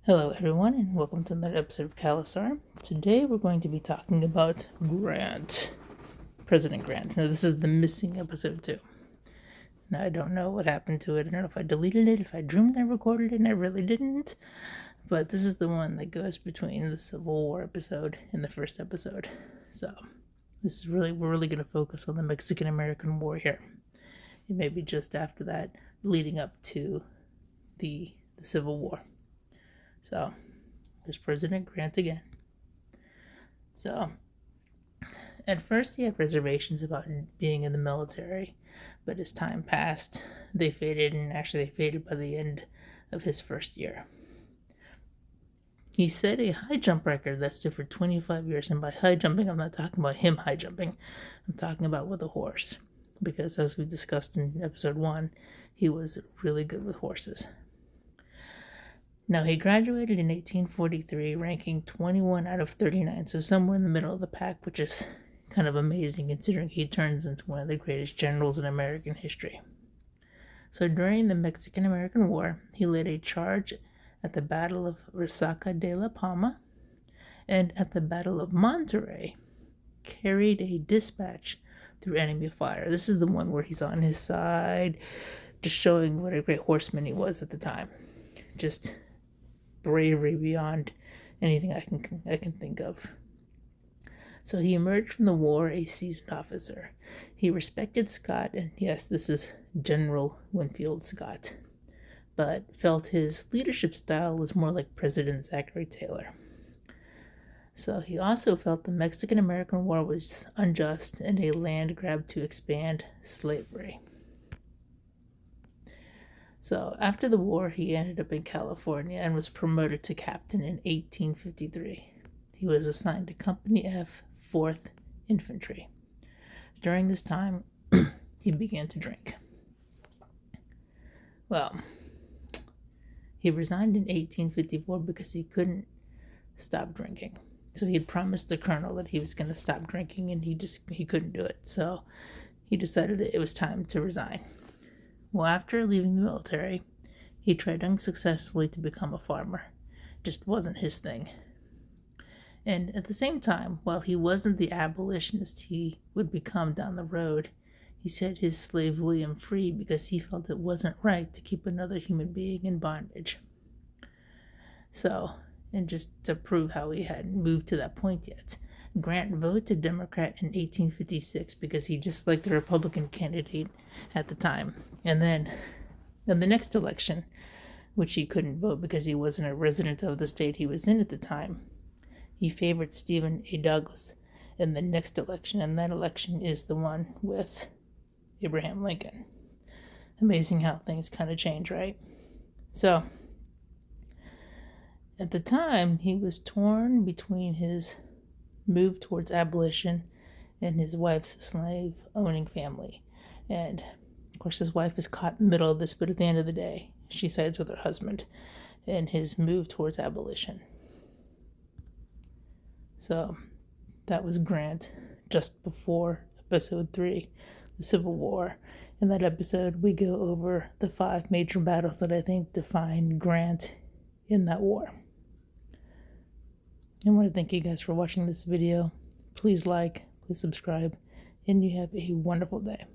Hello, everyone, and welcome to another episode of Calasar. Today, we're going to be talking about Grant, President Grant. Now, this is the missing episode, too. Now, I don't know what happened to it. I don't know if I deleted it, if I dreamed I recorded it, and I really didn't. But this is the one that goes between the Civil War episode and the first episode. So, we're really going to focus on the Mexican-American War here. It may be just after that, leading up to the Civil War. So, there's President Grant again. So, at first he had reservations about being in the military, but as time passed, they faded, and actually they faded by the end of his first year. He set a high jump record that stood for 25 years, and by high jumping, I'm not talking about him high jumping. I'm talking about with a horse, because as we discussed in episode 1, he was really good with horses. Now, he graduated in 1843, ranking 21 out of 39, so somewhere in the middle of the pack, which is kind of amazing considering he turns into one of the greatest generals in American history. So during the Mexican-American War, he led a charge at the Battle of Resaca de la Palma, and at the Battle of Monterrey, carried a dispatch through enemy fire. This is the one where he's on his side, just showing what a great horseman he was at the time. Just bravery beyond anything I can think of. So he emerged from the war a seasoned officer. He respected Scott, and yes, this is General Winfield Scott, but felt his leadership style was more like President Zachary Taylor. So he also felt the Mexican-American War was unjust and a land grab to expand slavery. So after the war, he ended up in California and was promoted to captain in 1853. He was assigned to Company F, 4th Infantry. During this time, he began to drink. Well, he resigned in 1854 because he couldn't stop drinking. So he had promised the colonel that he was going to stop drinking, and he couldn't do it. So he decided that it was time to resign. Well, after leaving the military, he tried unsuccessfully to become a farmer. Just wasn't his thing. And at the same time, while he wasn't the abolitionist he would become down the road, he set his slave William free because he felt it wasn't right to keep another human being in bondage. So, and just to prove how he hadn't moved to that point yet, Grant voted Democrat in 1856 because he disliked the Republican candidate at the time. And then in the next election, which he couldn't vote because he wasn't a resident of the state he was in at the time, he favored Stephen A. Douglas in the next election, and that election is the one with Abraham Lincoln. Amazing how things kind of change, right? So, at the time, he was torn between his move towards abolition and his wife's slave-owning family. And, of course, his wife is caught in the middle of this, but at the end of the day, she sides with her husband in his move towards abolition. So, that was Grant just before episode 3, the Civil War. In that episode, we go over the 5 major battles that I think define Grant in that war. I want to thank you guys for watching this video. Please like, please subscribe, and you have a wonderful day.